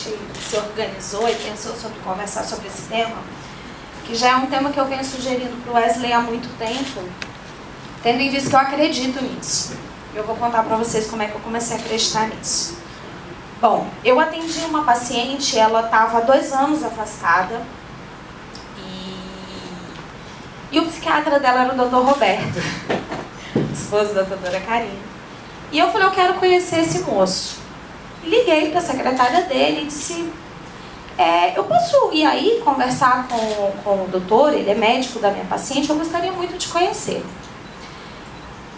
gente se organizou e pensou sobre conversar sobre esse tema, que já é um tema que eu venho sugerindo para o Wesley há muito tempo, tendo em vista que eu acredito nisso. Eu vou contar para vocês como é que eu comecei a acreditar nisso. Bom, eu atendi uma paciente, ela estava há 2 anos afastada, e o psiquiatra dela era o Dr. Roberto, esposo da doutora Karine. E eu falei, eu quero conhecer esse moço. E liguei para a secretária dele e disse, eu posso ir aí conversar com o doutor, ele é médico da minha paciente, eu gostaria muito de conhecer.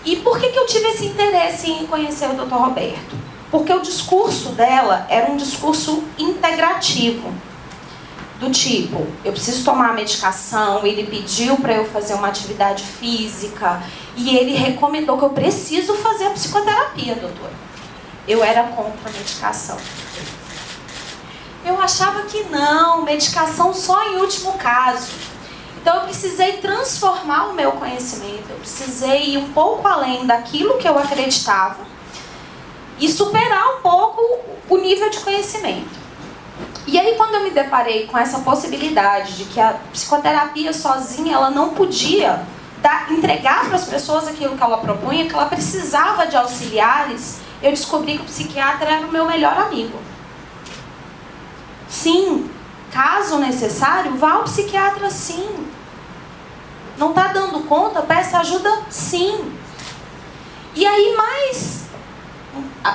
E por que eu tive esse interesse em conhecer o Dr. Roberto? Porque o discurso dela era um discurso integrativo. Do tipo, eu preciso tomar a medicação, ele pediu para eu fazer uma atividade física e ele recomendou que eu preciso fazer a psicoterapia, doutora. Eu era contra a medicação. Eu achava que não, medicação só em último caso. Então eu precisei transformar o meu conhecimento, eu precisei ir um pouco além daquilo que eu acreditava e superar um pouco o nível de conhecimento. E aí quando eu me deparei com essa possibilidade de que a psicoterapia sozinha ela não podia entregar para as pessoas aquilo que ela propunha, que ela precisava de auxiliares, eu descobri que o psiquiatra era o meu melhor amigo. Sim, caso necessário, vá ao psiquiatra sim. Não está dando conta, peça ajuda sim. E aí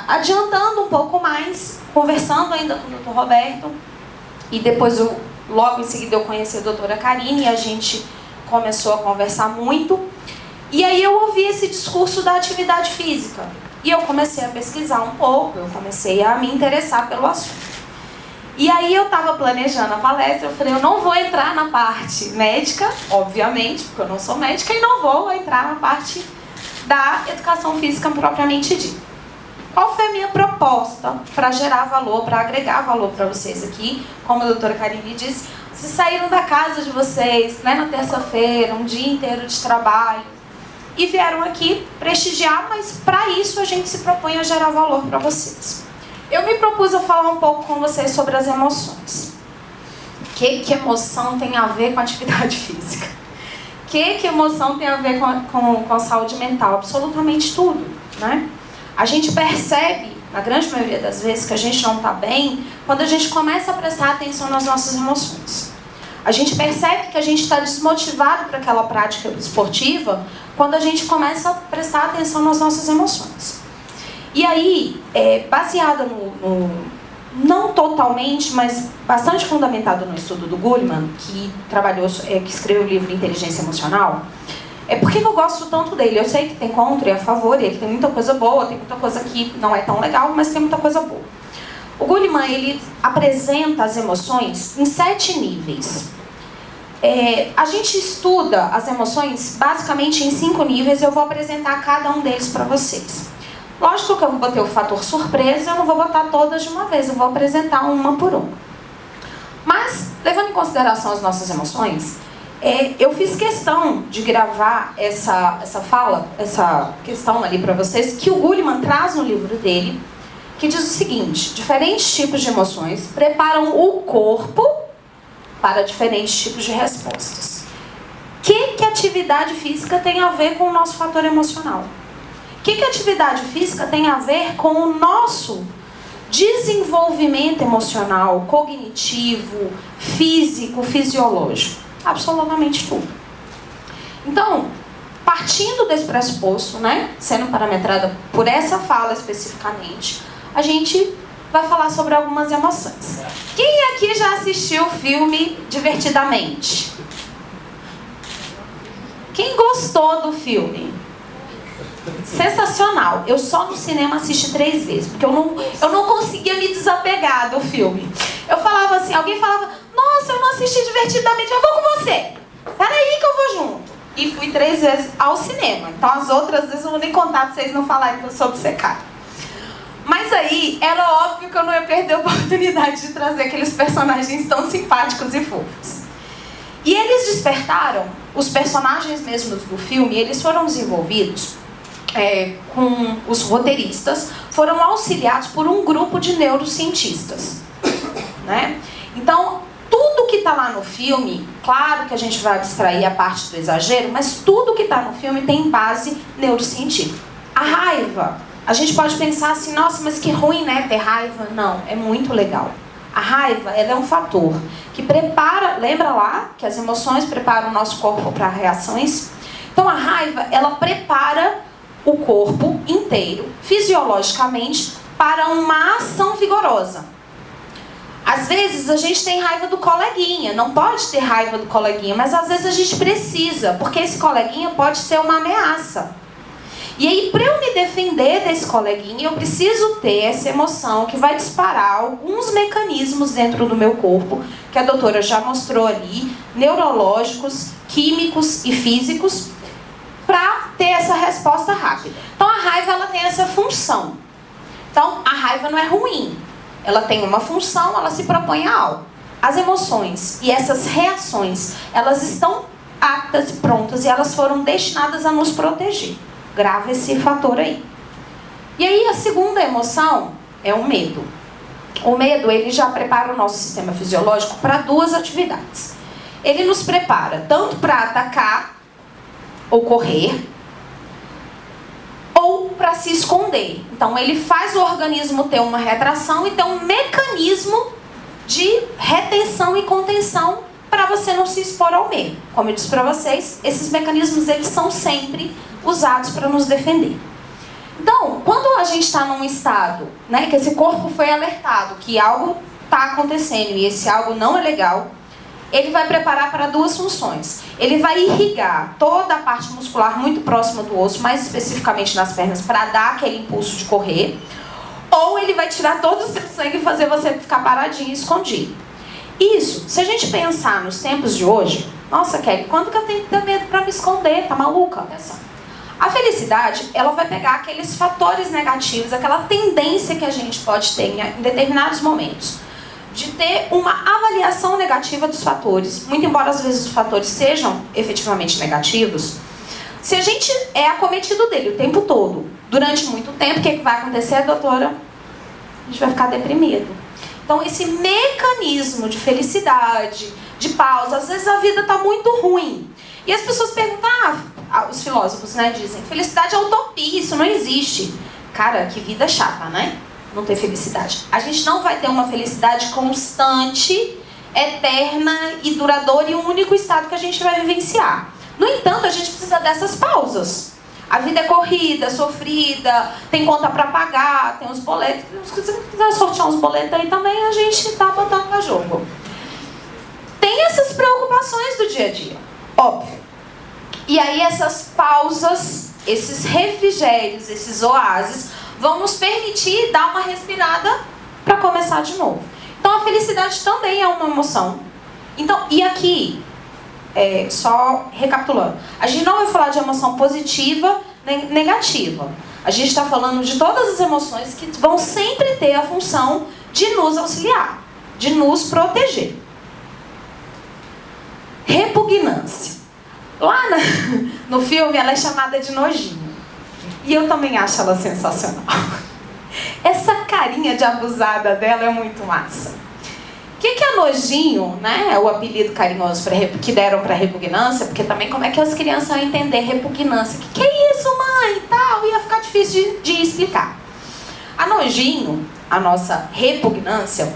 adiantando um pouco mais, conversando ainda com o Dr. Roberto, e depois logo em seguida eu conheci a doutora Karine e a gente começou a conversar muito. E aí eu ouvi esse discurso da atividade física. E eu comecei a pesquisar um pouco, eu comecei a me interessar pelo assunto. E aí eu estava planejando a palestra, eu falei, eu não vou entrar na parte médica, obviamente, porque eu não sou médica, e não vou entrar na parte da educação física propriamente dita. Qual foi a minha proposta para gerar valor, para agregar valor para vocês aqui? Como a doutora Karine disse, vocês saíram da casa de vocês, né, na terça-feira, um dia inteiro de trabalho, e vieram aqui prestigiar, mas para isso a gente se propõe a gerar valor para vocês. Eu me propus a falar um pouco com vocês sobre as emoções. O que emoção tem a ver com atividade física? O que emoção tem a ver com saúde mental? Absolutamente tudo, né? A gente percebe, na grande maioria das vezes, que a gente não está bem quando a gente começa a prestar atenção nas nossas emoções. A gente percebe que a gente está desmotivado para aquela prática esportiva quando a gente começa a prestar atenção nas nossas emoções. E aí, baseada não totalmente, mas bastante fundamentado no estudo do Goleman, que escreveu o livro Inteligência Emocional, por que eu gosto tanto dele? Eu sei que tem contra e a favor, ele tem muita coisa boa, tem muita coisa que não é tão legal, mas tem muita coisa boa. O Goleman, ele apresenta as emoções em 7 níveis. A gente estuda as emoções basicamente em 5 níveis, eu vou apresentar cada um deles para vocês. Lógico que eu vou botar o fator surpresa, eu não vou botar todas de uma vez, eu vou apresentar uma por uma. Mas, levando em consideração as nossas emoções, eu fiz questão de gravar essa questão ali para vocês, que o Goleman traz no livro dele, que diz o seguinte: diferentes tipos de emoções preparam o corpo para diferentes tipos de respostas. O que a atividade física tem a ver com o nosso fator emocional? O que a atividade física tem a ver com o nosso desenvolvimento emocional, cognitivo, físico, fisiológico? Absolutamente tudo. Então, partindo desse pressuposto, né, sendo parametrada por essa fala especificamente, a gente vai falar sobre algumas emoções. Quem aqui já assistiu o filme Divertidamente? Quem gostou do filme? Sensacional. Eu só no cinema assisti 3 vezes, porque eu não conseguia me desapegar do filme. Eu falava assim, alguém falava, nossa, eu não assisti Divertidamente, eu vou com você. Peraí que eu vou junto. E fui 3 vezes ao cinema. Então as outras vezes eu não vou nem contar pra vocês não falarem que eu sou obcecada. Mas aí era óbvio que eu não ia perder a oportunidade de trazer aqueles personagens tão simpáticos e fofos. E eles despertaram, os personagens mesmos do filme, eles foram desenvolvidos com os roteiristas, foram auxiliados por um grupo de neurocientistas. né? Então, tudo que está lá no filme, claro que a gente vai abstrair a parte do exagero, mas tudo que está no filme tem base neurocientífica. A raiva, a gente pode pensar assim, nossa, mas que ruim, né, ter raiva? Não, é muito legal. A raiva, ela é um fator que prepara, lembra lá que as emoções preparam o nosso corpo para reações? Então a raiva, ela prepara o corpo inteiro, fisiologicamente, para uma ação vigorosa. Às vezes a gente tem raiva do coleguinha, não pode ter raiva do coleguinha, mas às vezes a gente precisa, porque esse coleguinha pode ser uma ameaça. E aí, para eu me defender desse coleguinha, eu preciso ter essa emoção que vai disparar alguns mecanismos dentro do meu corpo, que a doutora já mostrou ali, neurológicos, químicos e físicos, para ter essa resposta rápida. Então a raiva, ela tem essa função. Então a raiva não é ruim, ela tem uma função, ela se propõe a algo. As emoções e essas reações, elas estão aptas e prontas e elas foram destinadas a nos proteger. Grava esse fator aí. E aí a segunda emoção é o medo. O medo, ele já prepara o nosso sistema fisiológico para duas atividades. Ele nos prepara tanto para atacar ou correr, ou para se esconder. Então ele faz o organismo ter uma retração e ter um mecanismo de retenção e contenção para você não se expor ao medo. Como eu disse para vocês, esses mecanismos, eles são sempre usados para nos defender. Então, quando a gente está num estado, né, que esse corpo foi alertado que algo está acontecendo e esse algo não é legal, ele vai preparar para duas funções. Ele vai irrigar toda a parte muscular muito próxima do osso, mais especificamente nas pernas, para dar aquele impulso de correr. Ou ele vai tirar todo o seu sangue e fazer você ficar paradinho, escondido. Isso, se a gente pensar nos tempos de hoje, nossa, Kelly, quando que eu tenho que ter medo para me esconder? Tá maluca? A felicidade, ela vai pegar aqueles fatores negativos, aquela tendência que a gente pode ter em determinados momentos, de ter uma avaliação negativa dos fatores, muito embora às vezes os fatores sejam efetivamente negativos. Se a gente é acometido dele o tempo todo, durante muito tempo, o que vai acontecer, doutora? A gente vai ficar deprimido. Então esse mecanismo de felicidade, de pausa, às vezes a vida está muito ruim. E as pessoas perguntam, os filósofos, né, dizem, felicidade é utopia, isso não existe. Cara, que vida chata, né? Não ter felicidade. A gente não vai ter uma felicidade constante, eterna e duradoura e um único estado que a gente vai vivenciar. No entanto, a gente precisa dessas pausas. A vida é corrida, sofrida, tem conta para pagar, tem os boletos. Se você quiser sortear uns boletos aí também, a gente tá botando pra jogo. Tem essas preocupações do dia a dia, óbvio. E aí essas pausas, esses refrigérios, esses oásis, vão nos permitir dar uma respirada para começar de novo. Então a felicidade também é uma emoção. Então, e aqui, só recapitulando, a gente não vai falar de emoção positiva nem negativa. A gente está falando de todas as emoções que vão sempre ter a função de nos auxiliar, de nos proteger. Repugnância. Lá no filme ela é chamada de nojinho. E eu também acho ela sensacional. Essa carinha de abusada dela é muito massa. O que é nojinho, né? É o apelido carinhoso que deram para repugnância, porque também como é que as crianças vão entender repugnância? O que é isso, mãe? E tal, ia ficar difícil de explicar. A nojinho, a nossa repugnância,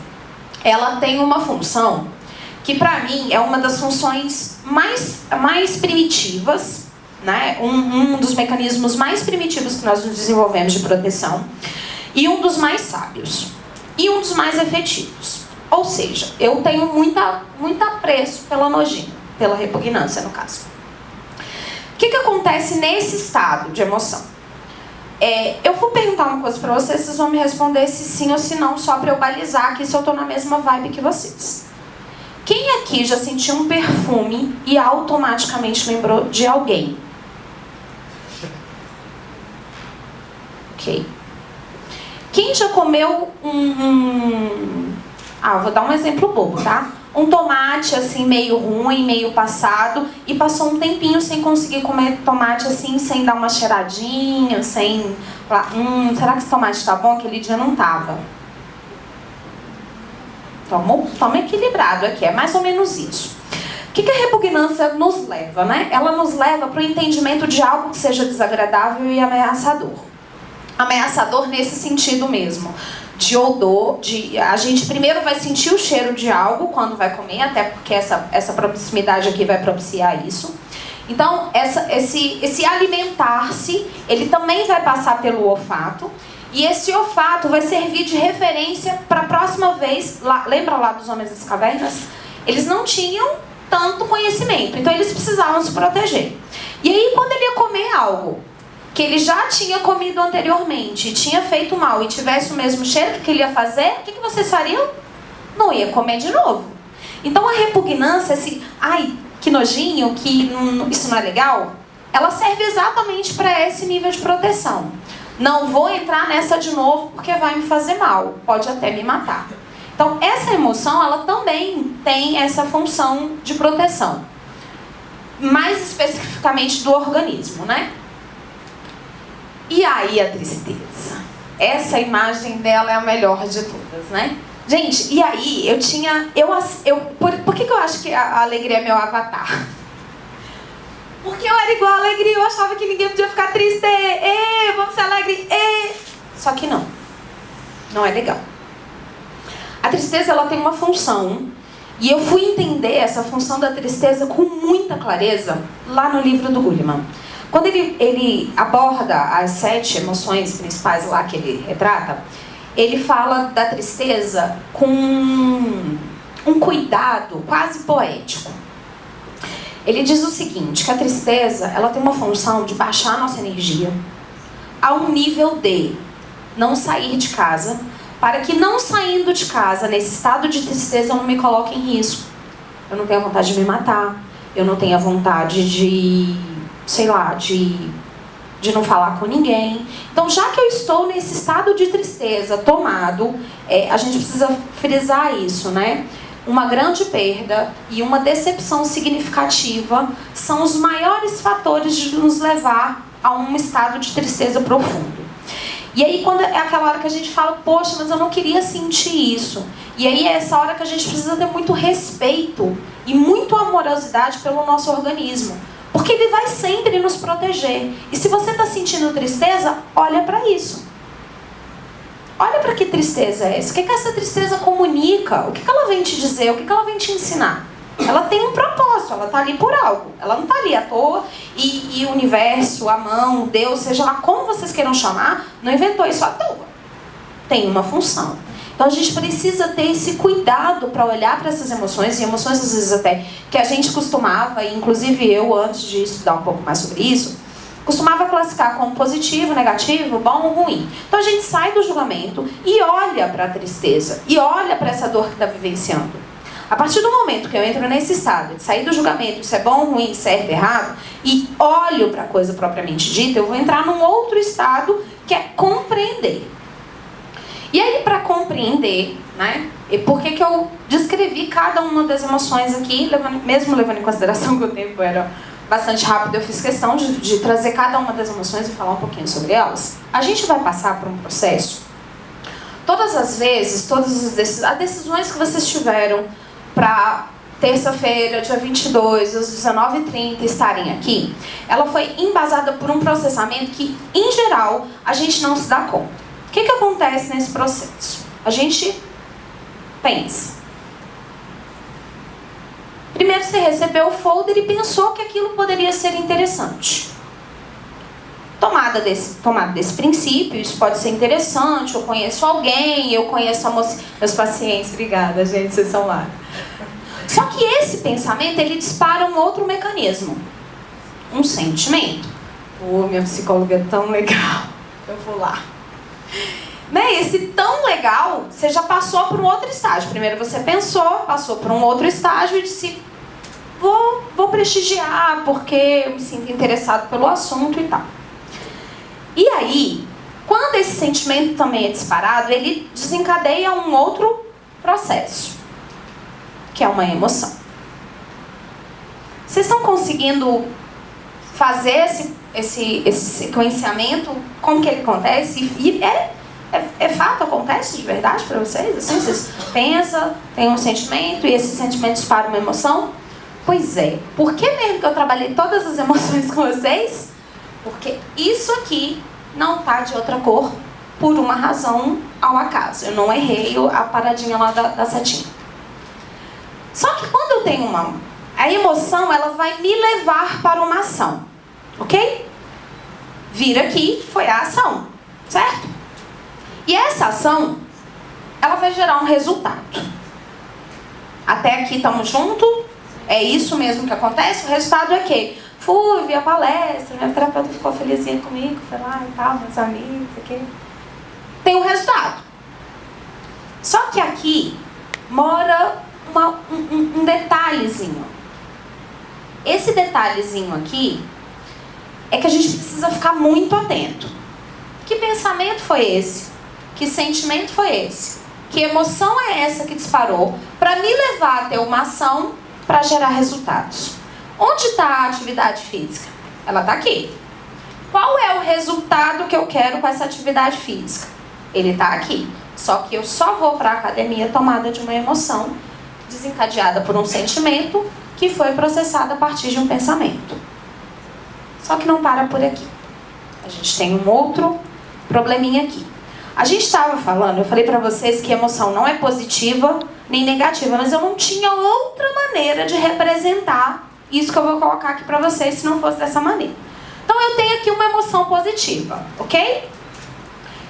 ela tem uma função que para mim é uma das funções mais primitivas, né? Um dos mecanismos mais primitivos que nós nos desenvolvemos de proteção e um dos mais sábios e um dos mais efetivos. Ou seja, eu tenho muito apreço pela nojinho, pela repugnância no caso. O que acontece nesse estado de emoção? Eu vou perguntar uma coisa para vocês, vocês vão me responder se sim ou se não, só para eu balizar aqui se eu estou na mesma vibe que vocês. Quem aqui já sentiu um perfume e automaticamente lembrou de alguém? Ok. Quem já comeu vou dar um exemplo bobo, tá? Um tomate assim meio ruim, meio passado e passou um tempinho sem conseguir comer tomate assim, sem dar uma cheiradinha, sem falar, será que esse tomate tá bom? Aquele dia não tava. Tamo equilibrado aqui, é mais ou menos isso. O que a repugnância nos leva, né? Ela nos leva para o entendimento de algo que seja desagradável e ameaçador. Ameaçador nesse sentido mesmo, de odor, a gente primeiro vai sentir o cheiro de algo quando vai comer, até porque essa proximidade aqui vai propiciar isso. Então, esse alimentar-se, ele também vai passar pelo olfato, e esse olfato vai servir de referência para a próxima vez. Lembra lá dos homens das cavernas? Eles não tinham tanto conhecimento, então eles precisavam se proteger. E aí, quando ele ia comer algo que ele já tinha comido anteriormente, tinha feito mal e tivesse o mesmo cheiro, que ele ia fazer? O que vocês fariam? Não ia comer de novo. Então a repugnância, ai, que nojinho, isso não é legal, ela serve exatamente para esse nível de proteção. Não vou entrar nessa de novo porque vai me fazer mal, pode até me matar. Então essa emoção, ela também tem essa função de proteção. Mais especificamente do organismo, né? E aí a tristeza. Essa imagem dela é a melhor de todas, né? Gente, e aí por que eu acho que a alegria é meu avatar? Porque eu era igual a alegria, eu achava que ninguém podia ficar triste. Vamos ser alegre. Só que não. Não é legal. A tristeza, ela tem uma função. E eu fui entender essa função da tristeza com muita clareza lá no livro do Goleman. Quando ele aborda as 7 emoções principais lá que ele retrata, ele fala da tristeza com um cuidado quase poético. Ele diz o seguinte, que a tristeza, ela tem uma função de baixar a nossa energia a um nível de não sair de casa, para que não saindo de casa, nesse estado de tristeza, eu não me coloque em risco. Eu não tenha vontade de me matar, eu não tenha vontade de não falar com ninguém. Então, já que eu estou nesse estado de tristeza tomado, a gente precisa frisar isso, né? Uma grande perda e uma decepção significativa são os maiores fatores de nos levar a um estado de tristeza profundo. E aí, quando é aquela hora que a gente fala, poxa, mas eu não queria sentir isso. E aí é essa hora que a gente precisa ter muito respeito e muito amorosidade pelo nosso organismo. Porque ele vai sempre nos proteger. E se você está sentindo tristeza, olha para isso. Olha para que tristeza é essa. O que essa tristeza comunica? O que ela vem te dizer? O que ela vem te ensinar? Ela tem um propósito, ela está ali por algo. Ela não está ali à toa. E o universo, a mão, Deus, seja lá como vocês queiram chamar, não inventou isso à toa. Tem uma função. Então a gente precisa ter esse cuidado para olhar para essas emoções, e emoções às vezes até que a gente costumava, e inclusive eu antes de estudar um pouco mais sobre isso, costumava classificar como positivo, negativo, bom ou ruim. Então a gente sai do julgamento e olha para a tristeza, e olha para essa dor que está vivenciando. A partir do momento que eu entro nesse estado de sair do julgamento, se é bom, ruim, certo, errado, e olho para a coisa propriamente dita, eu vou entrar num outro estado que é compreender. E aí, para compreender, né, e por que eu descrevi cada uma das emoções aqui, mesmo levando em consideração que o tempo era bastante rápido, eu fiz questão de trazer cada uma das emoções e falar um pouquinho sobre elas. A gente vai passar por um processo, todas as vezes, as decisões que vocês tiveram para terça-feira, dia 22, às 19h30 estarem aqui, ela foi embasada por um processamento que, em geral, a gente não se dá conta. O que acontece nesse processo? A gente pensa. Primeiro você recebeu o folder e pensou que aquilo poderia ser interessante. Tomada desse princípio, isso pode ser interessante, eu conheço alguém, eu conheço a moça... Meus pacientes, obrigada gente, vocês são lá. Só que esse pensamento, ele dispara um outro mecanismo. Um sentimento. Minha psicóloga é tão legal, eu vou lá. Né? Esse tão legal, você já passou por um outro estágio. Primeiro você pensou, passou por um outro estágio e disse, vou prestigiar porque eu me sinto interessado pelo assunto e tal. E aí, quando esse sentimento também é disparado, ele desencadeia um outro processo, que é uma emoção. Vocês estão conseguindo fazer esse sequenciamento? Como que ele acontece? E é É fato? Acontece de verdade para vocês? Assim, vocês pensam, tem um sentimento e esse sentimento dispara uma emoção? Pois é. Por que mesmo que eu trabalhei todas as emoções com vocês? Porque isso aqui não tá de outra cor por uma razão ao acaso. Eu não errei a paradinha lá da setinha. Só que quando eu tenho a emoção, ela vai me levar para uma ação. Ok? Vir aqui foi a ação. Certo? E essa ação, ela vai gerar um resultado. Até aqui estamos juntos? É isso mesmo que acontece? O resultado é que fui, vi a palestra, minha terapeuta ficou felizinha comigo, foi lá e tal, meus amigos, aqui. Tem um resultado. Só que aqui mora um detalhezinho. Esse detalhezinho aqui é que a gente precisa ficar muito atento. Que pensamento foi esse? Que sentimento foi esse? Que emoção é essa que disparou para me levar a ter uma ação para gerar resultados? Onde está a atividade física? Ela está aqui. Qual é o resultado que eu quero com essa atividade física? Ele está aqui. Só que eu só vou para a academia tomada de uma emoção desencadeada por um sentimento que foi processado a partir de um pensamento. Só que não para por aqui. A gente tem um outro probleminha aqui. A gente estava falando, eu falei para vocês que emoção não é positiva nem negativa, mas eu não tinha outra maneira de representar isso que eu vou colocar aqui para vocês se não fosse dessa maneira. Então eu tenho aqui uma emoção positiva, ok?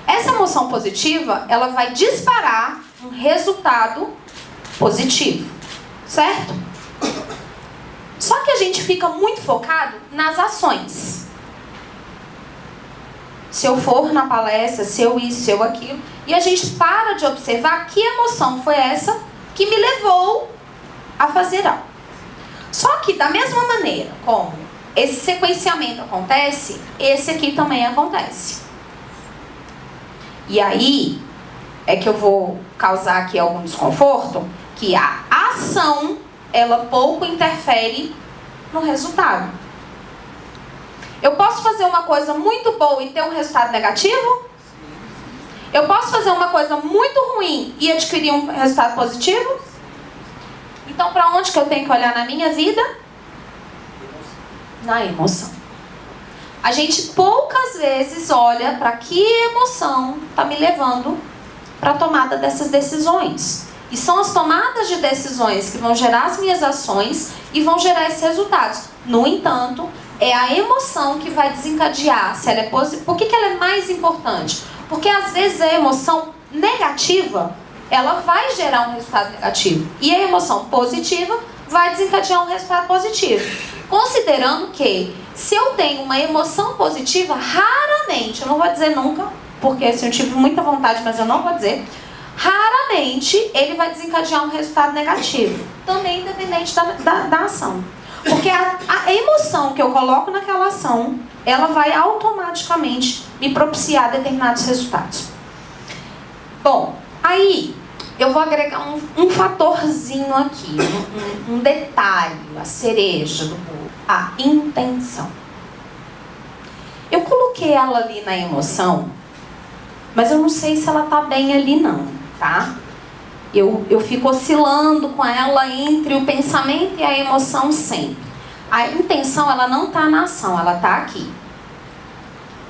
Essa emoção positiva, ela vai disparar um resultado positivo, certo? Só que a gente fica muito focado nas ações. Se eu for na palestra, se eu isso, se eu aquilo, e a gente para de observar que emoção foi essa que me levou a fazer algo. Só que da mesma maneira como esse sequenciamento acontece, esse aqui também acontece. E aí é que eu vou causar aqui algum desconforto, que a ação, ela pouco interfere no resultado. Eu posso fazer uma coisa muito boa e ter um resultado negativo? Eu posso fazer uma coisa muito ruim e adquirir um resultado positivo? Então, para onde que eu tenho que olhar na minha vida? Na emoção. A gente poucas vezes olha para que emoção está me levando para a tomada dessas decisões. E são as tomadas de decisões que vão gerar as minhas ações e vão gerar esses resultados. No entanto, é a emoção que vai desencadear se ela é positiva. Por que ela é mais importante? Porque às vezes a emoção negativa, ela vai gerar um resultado negativo. E a emoção positiva vai desencadear um resultado positivo. Considerando que se eu tenho uma emoção positiva, raramente, eu não vou dizer nunca, porque assim, eu tive muita vontade, mas eu não vou dizer, raramente ele vai desencadear um resultado negativo. Também independente da ação. Porque a emoção que eu coloco naquela ação, ela vai automaticamente me propiciar determinados resultados. Bom, aí eu vou agregar um fatorzinho aqui, um detalhe, a cereja do bolo, a intenção. Eu coloquei ela ali na emoção, mas eu não sei se ela tá bem ali não, tá? Eu fico oscilando com ela entre o pensamento e a emoção sempre. A intenção, ela não tá na ação, ela tá aqui.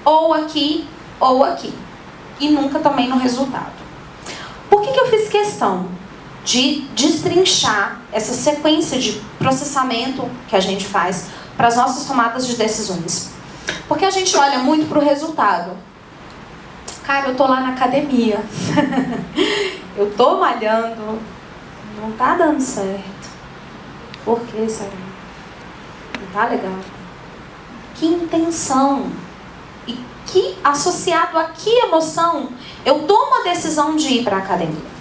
Ou aqui, ou aqui. E nunca também no resultado. Por que eu fiz questão de destrinchar essa sequência de processamento que a gente faz para as nossas tomadas de decisões? Porque a gente olha muito para o resultado. Cara, eu tô lá na academia. Eu tô malhando. Não tá dando certo. Por que será? Não tá legal. Que intenção. E que, associado a que emoção, eu tomo a decisão de ir para a academia?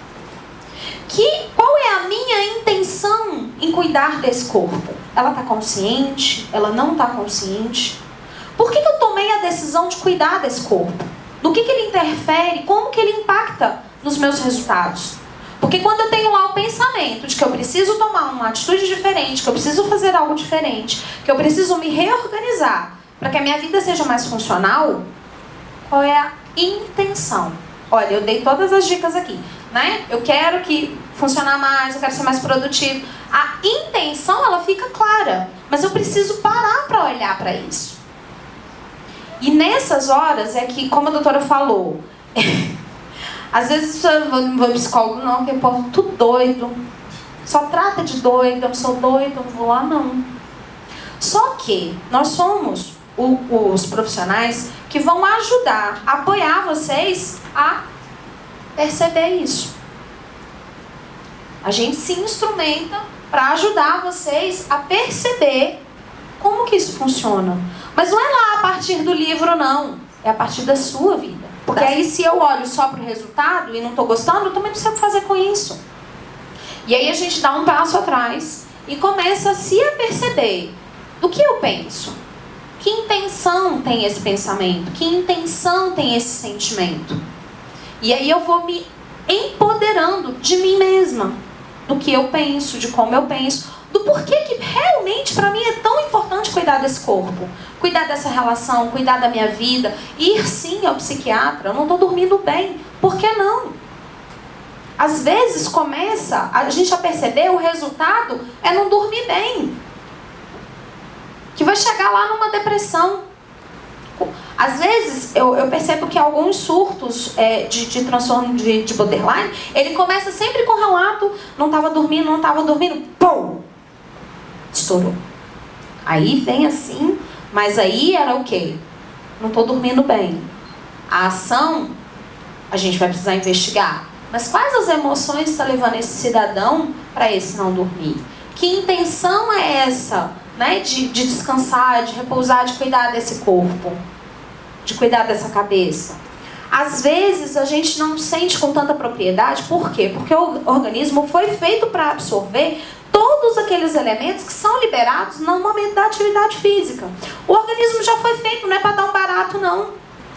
Qual é a minha intenção em cuidar desse corpo? Ela tá consciente? Ela não tá consciente? Por que eu tomei a decisão de cuidar desse corpo? No que ele interfere? Como que ele impacta nos meus resultados? Porque quando eu tenho lá o pensamento de que eu preciso tomar uma atitude diferente, que eu preciso fazer algo diferente, que eu preciso me reorganizar para que a minha vida seja mais funcional, qual é a intenção? olha, eu dei todas as dicas aqui, né? Eu quero que funcionar mais, eu quero ser mais produtivo. A intenção, ela fica clara, mas eu preciso parar para olhar para isso. E nessas horas é que, como a doutora falou, às vezes eu não vou no psicólogo não, porque o povo tudo doido, só trata de doido, eu não sou doido, eu não vou lá não. Só que nós somos os profissionais que vão ajudar, apoiar vocês a perceber isso. A gente se instrumenta para ajudar vocês a perceber como que isso funciona. Mas não é lá a partir do livro, não. É a partir da sua vida. Porque aí se eu olho só para o resultado e não estou gostando, eu também não sei o que fazer com isso. E aí a gente dá um passo atrás e começa a se perceber do que eu penso. Que intenção tem esse pensamento? Que intenção tem esse sentimento? E aí eu vou me empoderando de mim mesma. Do que eu penso, de como eu penso. Do porquê que realmente para mim é tão importante cuidar desse corpo. Cuidar dessa relação, cuidar da minha vida. Ir sim ao psiquiatra. Eu não estou dormindo bem. Por que não? Às vezes começa a gente a perceber o resultado é não dormir bem. Que vai chegar lá numa depressão. Às vezes, eu percebo que alguns surtos de transtorno de borderline, ele começa sempre com relato, não estava dormindo, pum! Estourou. Aí vem assim, mas aí era o quê? Não estou dormindo bem. A ação, a gente vai precisar investigar. Mas quais as emoções está levando esse cidadão para esse não dormir? Que intenção é essa? Né? De descansar, de repousar, de cuidar desse corpo, de cuidar dessa cabeça. Às vezes a gente não sente com tanta propriedade. Por quê? Porque o organismo foi feito para absorver todos aqueles elementos que são liberados no momento da atividade física. O organismo já foi feito, não é para dar um barato não.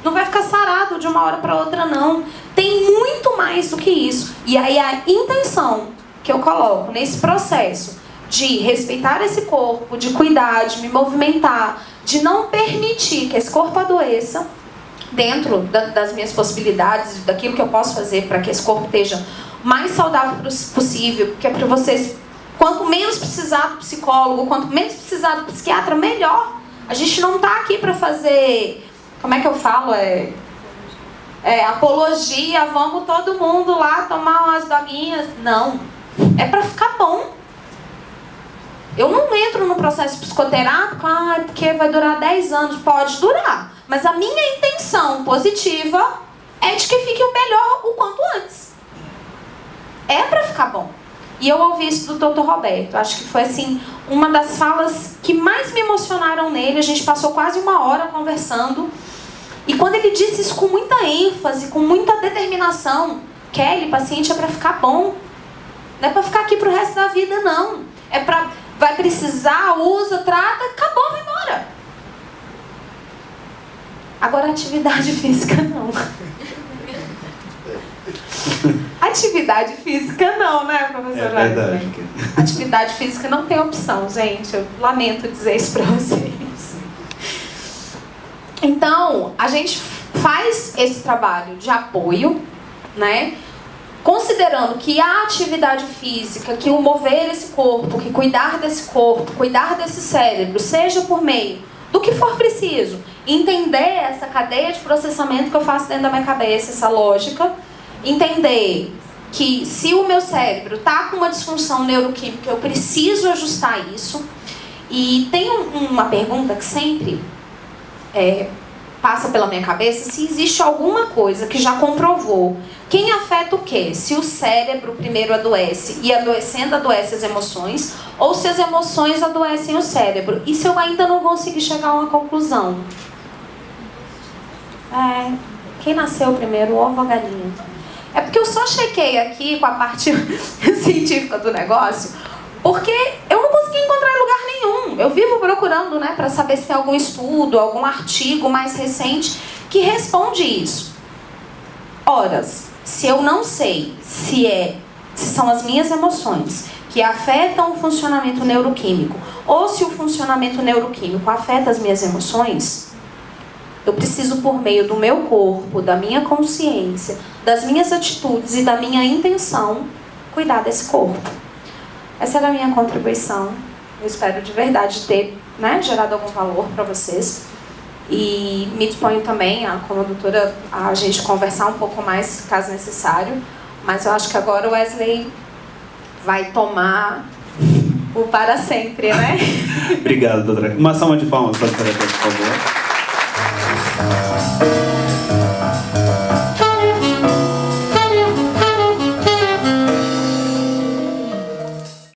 Não vai ficar sarado de uma hora para outra não. Tem muito mais do que isso. E aí a intenção que eu coloco nesse processo de respeitar esse corpo, de cuidar, de me movimentar, de não permitir que esse corpo adoeça, dentro das minhas possibilidades, daquilo que eu posso fazer para que esse corpo esteja mais saudável possível, porque é para vocês, quanto menos precisar do psicólogo, quanto menos precisar do psiquiatra, melhor. A gente não está aqui para fazer, como é que eu falo, apologia, vamos todo mundo lá tomar umas doguinhas. Não, é para ficar bom. Eu não entro no processo psicoterápico, porque vai durar 10 anos. Pode durar. Mas a minha intenção positiva é de que fique o melhor o quanto antes. É pra ficar bom. E eu ouvi isso do Dr. Roberto. Acho que foi assim, uma das falas que mais me emocionaram nele. A gente passou quase 1 hora conversando. E quando ele disse isso com muita ênfase, com muita determinação, Kelly, paciente é pra ficar bom. Não é pra ficar aqui pro resto da vida, não. É pra... Vai precisar, usa, trata, acabou, vai embora. Agora, atividade física não. Atividade física não, né, professora? É verdade. Atividade física não tem opção, gente. Eu lamento dizer isso para vocês. Então, a gente faz esse trabalho de apoio, né? Considerando que a atividade física, que o mover esse corpo, que cuidar desse corpo, cuidar desse cérebro, seja por meio do que for preciso, entender essa cadeia de processamento que eu faço dentro da minha cabeça, essa lógica, entender que se o meu cérebro está com uma disfunção neuroquímica, eu preciso ajustar isso. E tem uma pergunta que sempre passa pela minha cabeça, se existe alguma coisa que já comprovou quem afeta o quê? Se o cérebro primeiro adoece e adoecendo adoece as emoções, ou se as emoções adoecem o cérebro. E se eu ainda não conseguir chegar a uma conclusão? Quem nasceu primeiro, o ovo ou a galinha? É porque eu só chequei aqui com a parte científica do negócio, porque eu não consegui encontrar em lugar nenhum. Eu vivo procurando, né, para saber se tem algum estudo, algum artigo mais recente que responde isso. Ora, se eu não sei se são as minhas emoções que afetam o funcionamento neuroquímico, ou se o funcionamento neuroquímico afeta as minhas emoções, Eu preciso, por meio do meu corpo, da minha consciência, das minhas atitudes e da minha intenção, cuidar desse corpo. Essa era a minha contribuição. Eu espero de verdade ter, né, gerado algum valor para vocês. E me disponho também, como doutora, a gente conversar um pouco mais, caso necessário. Mas eu acho que agora o Wesley vai tomar o para sempre, né? Obrigado, doutora. Uma salva de palmas para a doutora, por favor.